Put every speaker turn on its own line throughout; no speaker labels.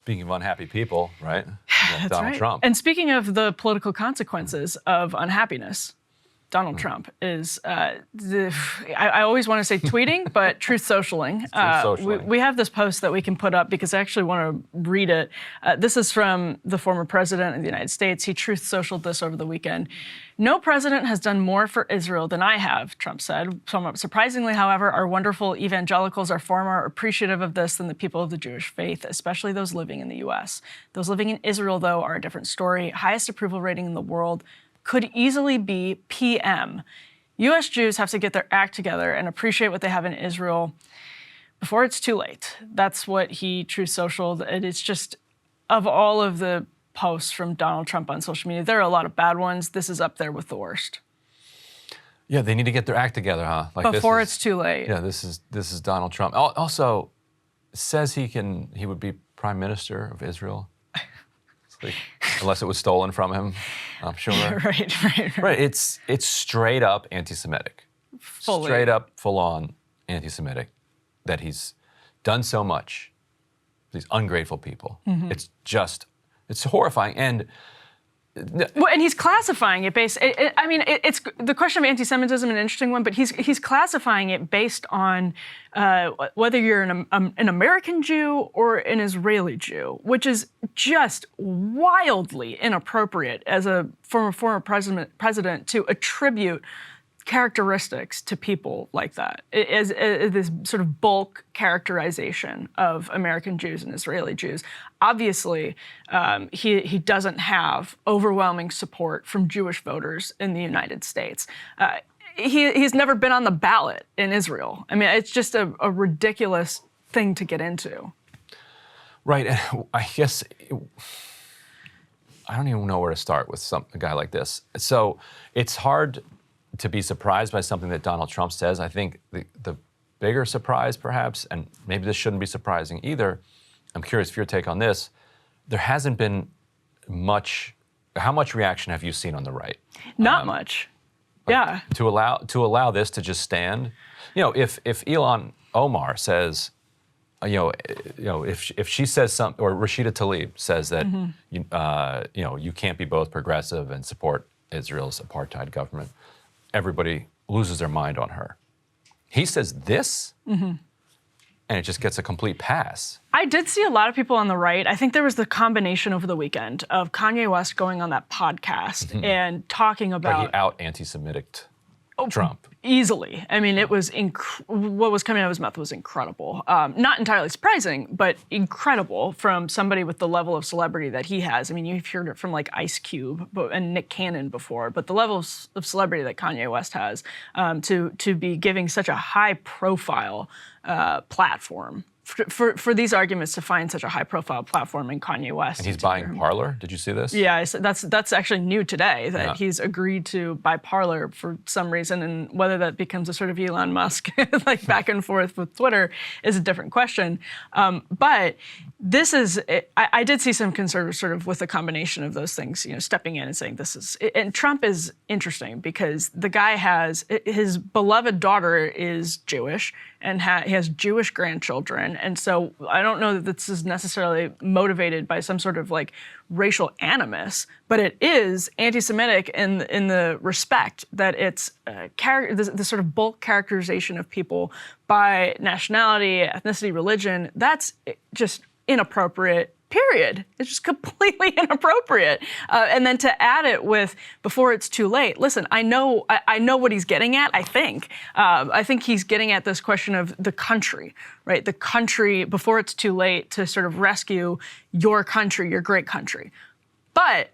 Speaking of unhappy people, right?
That's
Donald
right.
Trump.
And speaking of the political consequences of unhappiness, Donald Trump is, I always want to say tweeting, but truth socialing. We have this post that we can put up because I actually want to read it. This is from the former president of the United States. He truth socialed this over the weekend. No president has done more for Israel than I have, Trump said. Somewhat surprisingly, however, our wonderful evangelicals are far more appreciative of this than the people of the Jewish faith, especially those living in the U.S. Those living in Israel, though, are a different story. Highest approval rating in the world. Could easily be PM. U.S. Jews have to get their act together and appreciate what they have in Israel before it's too late. That's what he truth socialed. And it's just, of all of the posts from Donald Trump on social media, there are a lot of bad ones. This is up there with the worst.
Yeah, they need to get their act together, huh?
Like before it's too late.
Yeah, this is Donald Trump. Also, says he would be prime minister of Israel. Unless it was stolen from him, I'm sure. Right. It's straight up anti-Semitic.
Fully.
Straight up, full on anti-Semitic. That he's done so much. These ungrateful people. Mm-hmm. It's horrifying. And
he's classifying it based. It's the question of anti-Semitism an interesting one, but he's classifying it based on whether you're an American Jew or an Israeli Jew, which is just wildly inappropriate as a former president to attribute characteristics to people like that, as this sort of bulk characterization of American Jews and Israeli Jews. Obviously, he doesn't have overwhelming support from Jewish voters in the United States. He's never been on the ballot in Israel. I mean, it's just a ridiculous thing to get into.
Right. I guess I don't even know where to start with a guy like this. So it's hard to be surprised by something that Donald Trump says. I think the bigger surprise, perhaps, and maybe this shouldn't be surprising either, I'm curious for your take on this, there hasn't been much. How much reaction have you seen on the right?
Not much. Yeah.
To allow this to just stand, if Ilhan Omar says, if she says something, or Rashida Tlaib says that you can't be both progressive and support Israel's apartheid government, everybody loses their mind on her. He says this, and it just gets a complete pass.
I did see a lot of people on the right. I think there was the combination over the weekend of Kanye West going on that podcast and talking about...
He out anti-Semitic Trump.
Easily. I mean, it was what was coming out of his mouth was incredible. Not entirely surprising, but incredible from somebody with the level of celebrity that he has. I mean, you've heard it from like Ice Cube and Nick Cannon before, but the level of celebrity that Kanye West has to be giving such a high-profile platform. For these arguments to find such a high-profile platform in Kanye West.
And he's buying Parler? Did you see this?
Yeah, that's actually new today, that he's agreed to buy Parler for some reason, and whether that becomes a sort of Elon Musk like back and forth with Twitter is a different question. But this is, I did see some conservatives sort of with a combination of those things, stepping in and saying this is, and Trump is interesting because the guy his beloved daughter is Jewish, and he has Jewish grandchildren. And so I don't know that this is necessarily motivated by some sort of like racial animus, but it is anti-Semitic in the respect that it's the sort of bulk characterization of people by nationality, ethnicity, religion. That's just inappropriate. Period. It's just completely inappropriate. And then to add it with before it's too late. Listen, I know what he's getting at. I think he's getting at this question of the country, right? The country before it's too late to sort of rescue your country, your great country. But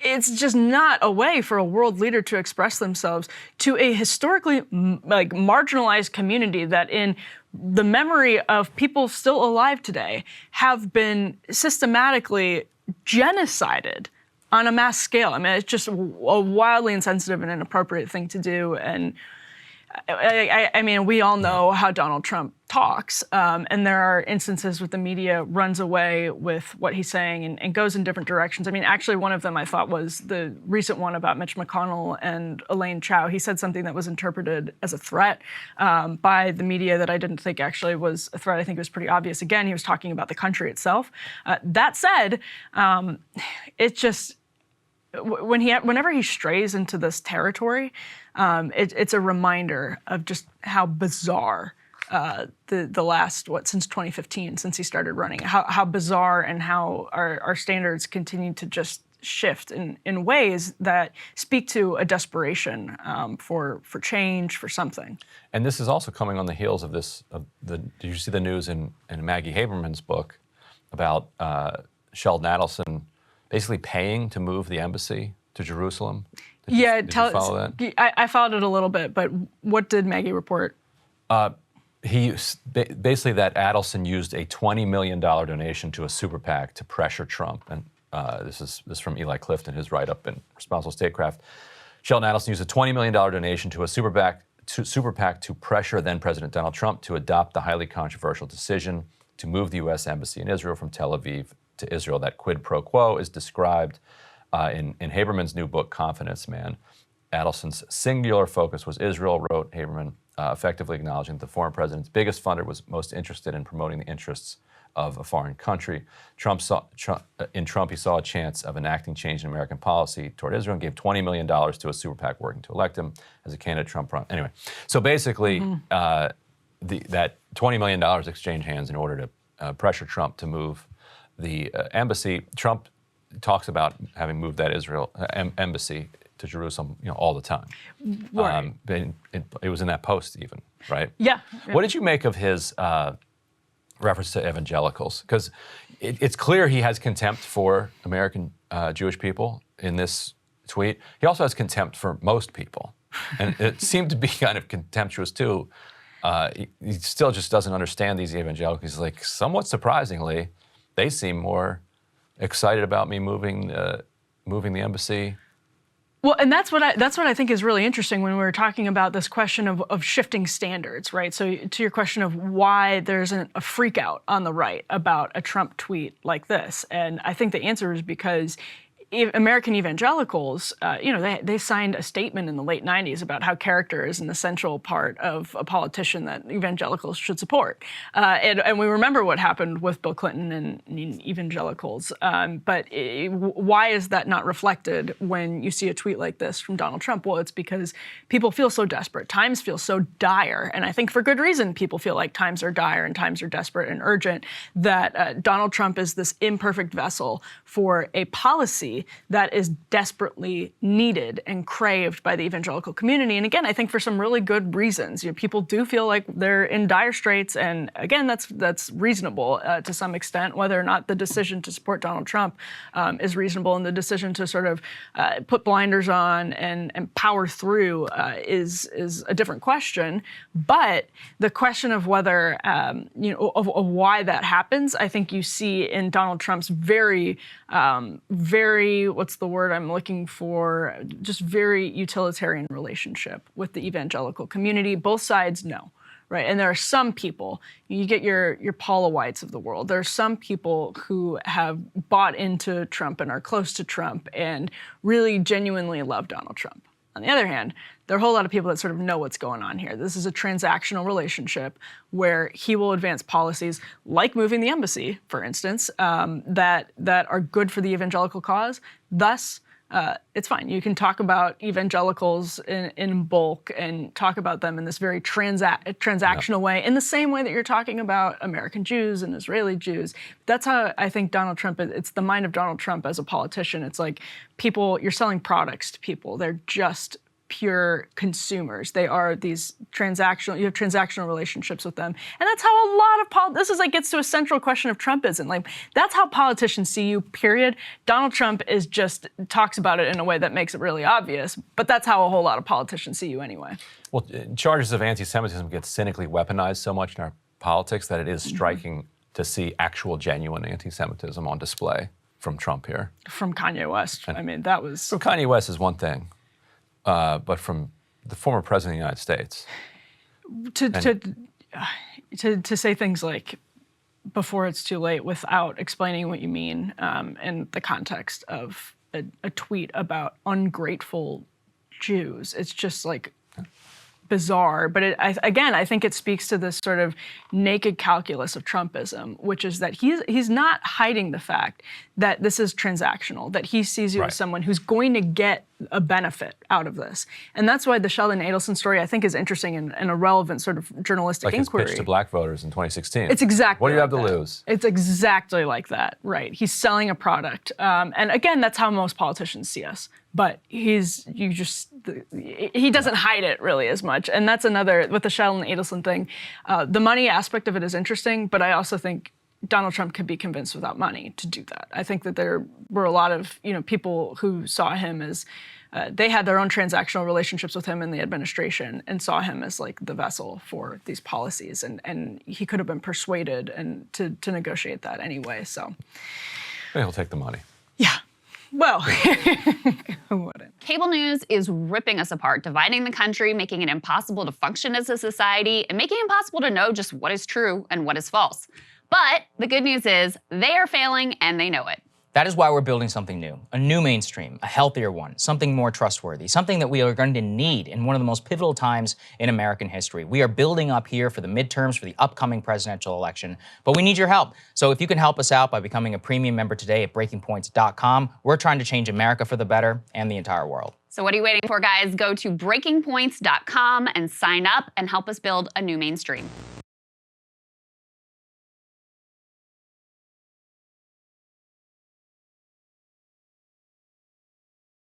it's just not a way for a world leader to express themselves to a historically marginalized community that in the memory of people still alive today have been systematically genocided on a mass scale. I mean, it's just a wildly insensitive and inappropriate thing to do. And I mean, we all know how Donald Trump talks, and there are instances where the media runs away with what he's saying and goes in different directions. I mean, actually, one of them I thought was the recent one about Mitch McConnell and Elaine Chao. He said something that was interpreted as a threat by the media that I didn't think actually was a threat. I think it was pretty obvious. Again, he was talking about the country itself. That said, it's just whenever he strays into this territory, it's a reminder of just how bizarre the last, since 2015, since he started running, how bizarre and how our standards continue to just shift in ways that speak to a desperation for change, for something.
And this is also coming on the heels of this. Did you see the news in Maggie Haberman's book about Sheldon Adelson basically paying to move the embassy to Jerusalem? Did you follow that?
I followed it a little bit, but what did Maggie report?
Basically that Adelson used a $20 million donation to a super PAC to pressure Trump. And this is from Eli Clifton, his write-up in Responsible Statecraft. Sheldon Adelson used a $20 million donation to a super PAC to pressure then-President Donald Trump to adopt the highly controversial decision to move the U.S. Embassy in Israel from Tel Aviv to Israel. That quid pro quo is described in Haberman's new book, Confidence Man. Adelson's singular focus was Israel, wrote Haberman, effectively acknowledging that the former president's biggest funder was most interested in promoting the interests of a foreign country. In Trump, he saw a chance of enacting change in American policy toward Israel and gave $20 million to a super PAC working to elect him as a candidate. Trump run. Anyway, so basically, that $20 million exchanged hands in order to pressure Trump to move the embassy. Trump talks about having moved that Israel embassy to Jerusalem, all the time.
Right.
It was in that post even, right?
Yeah.
What did you make of his reference to evangelicals? Because it's clear he has contempt for American Jewish people in this tweet. He also has contempt for most people. And it seemed to be kind of contemptuous too. He still just doesn't understand these evangelicals. He's like, somewhat surprisingly, they seem more excited about me moving the embassy.
Well, and that's what I think is really interesting when we're talking about this question of shifting standards, right? So to your question of why there's a freak out on the right about a Trump tweet like this, and I think the answer is because American evangelicals, they signed a statement in the late 90s about how character is an essential part of a politician that evangelicals should support. And we remember what happened with Bill Clinton and evangelicals. But why is that not reflected when you see a tweet like this from Donald Trump? Well, it's because people feel so desperate. Times feel so dire. And I think for good reason, people feel like times are dire and times are desperate and urgent, that Donald Trump is this imperfect vessel for a policy that is desperately needed and craved by the evangelical community. And again, I think for some really good reasons. People do feel like they're in dire straits, and again, that's reasonable to some extent. Whether or not the decision to support Donald Trump is reasonable, and the decision to sort of put blinders on and power through is a different question. But the question of whether of why that happens, I think you see in Donald Trump's very what's the word I'm looking for? Just very utilitarian relationship with the evangelical community. Both sides know, right? And there are some people, you get your Paula Whites of the world. There are some people who have bought into Trump and are close to Trump and really genuinely love Donald Trump. On the other hand, there are a whole lot of people that sort of know what's going on here. This is a transactional relationship where he will advance policies like moving the embassy, for instance, that are good for the evangelical cause. Thus, it's fine. You can talk about evangelicals in bulk and talk about them in this very transactional way, in the same way that you're talking about American Jews and Israeli Jews. That's how I think Donald Trump, it's the mind of Donald Trump as a politician. It's like you're selling products to people. They're just pure consumers. They are these you have transactional relationships with them. And that's how a lot of this is gets to a central question of Trumpism. That's how politicians see you, period. Donald Trump talks about it in a way that makes it really obvious, but that's how a whole lot of politicians see you anyway.
Well, charges of anti-Semitism get cynically weaponized so much in our politics that it is striking to see actual genuine anti-Semitism on display from Trump here.
From Kanye West. That was...
From Kanye West is one thing. But from the former president of the United States,
to say things like before it's too late without explaining what you mean in the context of a tweet about ungrateful Jews. It's just like bizarre, but I think it speaks to this sort of naked calculus of Trumpism, which is that he's not hiding the fact that this is transactional, that he sees you as someone who's going to get a benefit out of this. And that's why the Sheldon Adelson story, I think, is interesting and a relevant sort of journalistic inquiry.
His pitch to black voters in 2016.
It's exactly
what do you
like
have to
that.
lose?
It's exactly like that, right? He's selling a product. And again, that's how most politicians see us. But he doesn't hide it really as much. And that's another, with the Sheldon Adelson thing, the money aspect of it is interesting, but I also think Donald Trump could be convinced without money to do that. I think that there were a lot of people who saw him as, they had their own transactional relationships with him in the administration and saw him as like the vessel for these policies. And he could have been persuaded to negotiate that anyway, so.
He'll take the money.
Yeah. Well, who wouldn't?
Cable news is ripping us apart, dividing the country, making it impossible to function as a society, and making it impossible to know just what is true and what is false. But the good news is they are failing and they know it.
That is why we're building something new, a new mainstream, a healthier one, something more trustworthy, something that we are going to need in one of the most pivotal times in American history. We are building up here for the midterms, for the upcoming presidential election, but we need your help. So if you can help us out by becoming a premium member today at breakingpoints.com, we're trying to change America for the better and the entire world.
So what are you waiting for, guys? Go to breakingpoints.com and sign up and help us build a new mainstream.